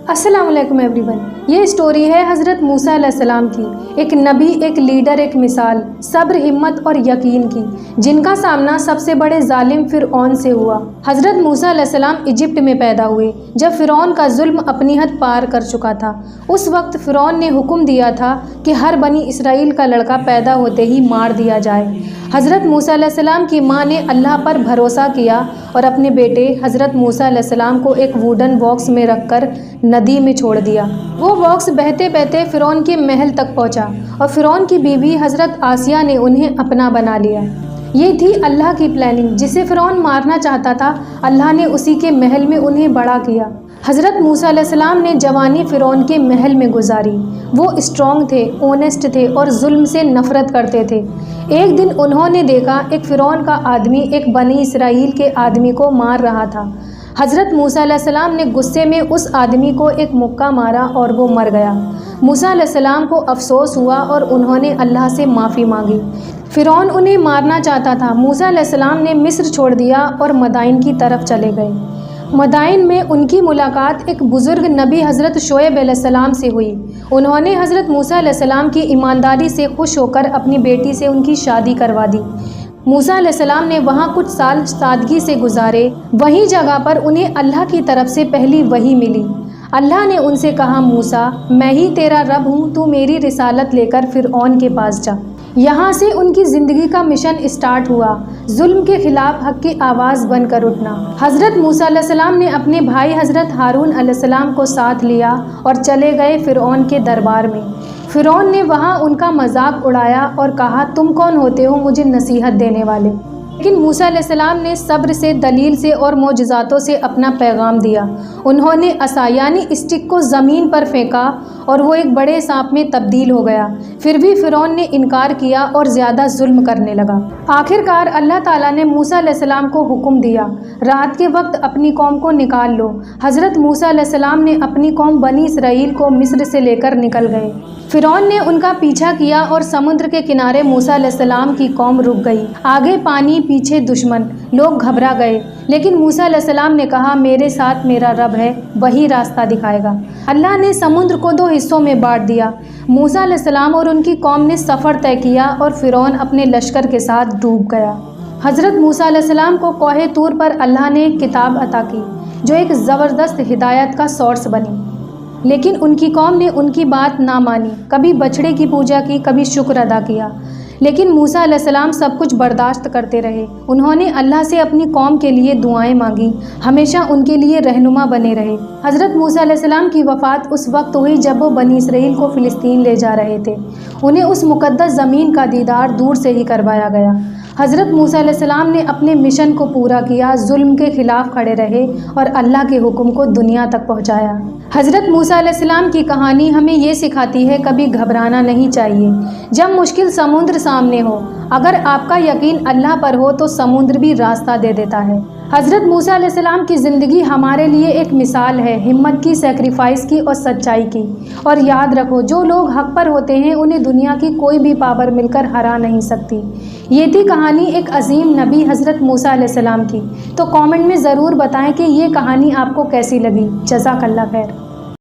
अस्सलाम वालेकुम एवरीवन। ये स्टोरी है हज़रत मूसा अलैहिस्सलाम की, एक नबी, एक लीडर, एक मिसाल, सब्र, हिम्मत और यकीन की, जिनका सामना सबसे बड़े जालिम फ़िरऔन से हुआ। हज़रत मूसा अलैहिस्सलाम इजिप्ट में पैदा हुए जब फ़िरऔन का जुल्म अपनी हद पार कर चुका था। उस वक्त फ़िरऔन ने हुक्म दिया था कि हर बनी इसराइल का लड़का पैदा होते ही मार दिया जाए। हज़रत मूसा अलैहिस्सलाम की माँ ने अल्लाह पर भरोसा किया और अपने बेटे हज़रत मूसा अलैहिस्सलाम को एक वुडन बॉक्स में रखकर नदी में छोड़ दिया। वो बॉक्स बहते बहते फ़िरऔन के महल तक पहुंचा और फ़िरऔन की बीवी हज़रत आसिया ने उन्हें अपना बना लिया। ये थी अल्लाह की प्लानिंग। जिसे फ़िरऔन मारना चाहता था, अल्लाह ने उसी के महल में उन्हें बड़ा किया। हज़रत मूसा अलैहिस्सलाम ने जवानी फ़िरऔन के महल में गुजारी। वो स्ट्रॉन्ग थे, ऑनेस्ट थे और जुल्म से नफ़रत करते थे। एक दिन उन्होंने देखा एक फ़िरऔन का आदमी एक बनी इसराइल के आदमी को मार रहा था। हज़रत मूसा अलैहिस्सलाम ने गुस्से में उस आदमी को एक मुक्का मारा और वो मर गया। मूसा अलैहिस्सलाम को अफसोस हुआ और उन्होंने अल्लाह से माफ़ी मांगी। फ़िरऔन उन्हें मारना चाहता था। मूसा अलैहिस्सलाम ने मिस्र छोड़ दिया और मदाइन की तरफ चले गए। मदाइन में उनकी मुलाकात एक बुज़ुर्ग नबी हज़रत शोएब अलैहिस्सलाम से हुई। उन्होंने हज़रत मूसा अलैहिस्सलाम की ईमानदारी से खुश होकर अपनी बेटी से उनकी शादी करवा दी। मूसा अलैहिस्सलाम ने वहाँ कुछ साल सादगी से गुजारे। वहीं जगह पर उन्हें अल्लाह की तरफ से पहली वही मिली। अल्लाह ने उनसे कहा, मूसा, मैं ही तेरा रब हूँ, तू मेरी रिसालत लेकर फ़िरऔन के पास जा। यहाँ से उनकी ज़िंदगी का मिशन स्टार्ट हुआ, जुल्म के ख़िलाफ़ हक़ की आवाज़ बनकर उठना। हज़रत मूसा अलैहिस्सलाम ने अपने भाई हज़रत हारून अलैहिस्सलाम को साथ लिया और चले गए फ़िरऔन के दरबार में। फ़िरऔन ने वहाँ उनका मजाक उड़ाया और कहा, तुम कौन होते हो मुझे नसीहत देने वाले। लेकिन मूसा अलैहिस्सलाम ने सब्र से, दलील से और मोजज़ातों से अपना पैगाम दिया। उन्होंने असा यानी स्टिक को ज़मीन पर फेंका और वो एक बड़े सांप में तब्दील हो गया। फिर भी फ़िरऔन ने इनकार किया और ज़्यादा जुल्म करने लगा। आखिरकार अल्लाह ताला ने मूसा अलैहिस्सलाम को हुक्म दिया, रात के वक्त अपनी कौम को निकाल लो। हज़रत मूसा अलैहिस्सलाम ने अपनी कौम बनी इसराइल को मिस्र से लेकर निकल गए। फ़िरऔन ने उनका पीछा किया और समुद्र के किनारे मूसा अलैहिस्सलाम की कौम रुक गई। आगे पानी, पीछे दुश्मन। लोग घबरा गए, लेकिन मूसा अलैहिस्सलाम ने कहा, मेरे साथ मेरा रब है, वही रास्ता दिखाएगा। अल्लाह ने समुद्र को दो हिस्सों में बांट दिया। मूसा अलैहिस्सलाम और उनकी कौम ने सफ़र तय किया और फ़िरऔन अपने लश्कर के साथ डूब गया। हज़रत मूसा अलैहिस्सलाम को कोहे तूर पर अल्लाह ने एक किताब अता की, जो एक ज़बरदस्त हिदायत का सोर्स बनी। लेकिन उनकी कौम ने उनकी बात ना मानी। कभी बछड़े की पूजा की, कभी शुक्र अदा किया। लेकिन मूसा अलैहिस्सलाम सब कुछ बर्दाश्त करते रहे। उन्होंने अल्लाह से अपनी कौम के लिए दुआएं मांगी, हमेशा उनके लिए रहनुमा बने रहे। हज़रत मूसा अलैहिस्सलाम की वफ़ात उस वक्त हुई जब वो बनी इसराइल को फ़िलिस्तीन ले जा रहे थे। उन्हें उस मुक़द्दस ज़मीन का दीदार दूर से ही करवाया गया। हज़रत मूसा अलैहिस्सलाम ने अपने मिशन को पूरा किया, जुल्म के ख़िलाफ़ खड़े रहे और अल्लाह के हुक्म को दुनिया तक पहुँचाया। हज़रत मूसा अलैहिस्सलाम की कहानी हमें ये सिखाती है, कभी घबराना नहीं चाहिए जब मुश्किल समुद्र सामने हो। अगर आपका यकीन अल्लाह पर हो तो समुद्र भी रास्ता दे देता है। हज़रत मूसा अलैहिस्सलाम की ज़िंदगी हमारे लिए एक मिसाल है, हिम्मत की, सेक्रीफाइस की और सच्चाई की। और याद रखो, जो लोग हक़ पर होते हैं उन्हें दुनिया की कोई भी पावर मिलकर हरा नहीं सकती। ये थी कहानी एक अजीम नबी हज़रत मूसा अलैहिस्सलाम की। तो कमेंट में ज़रूर बताएं कि ये कहानी आपको कैसी लगी। जज़ाकल्लाह खैर।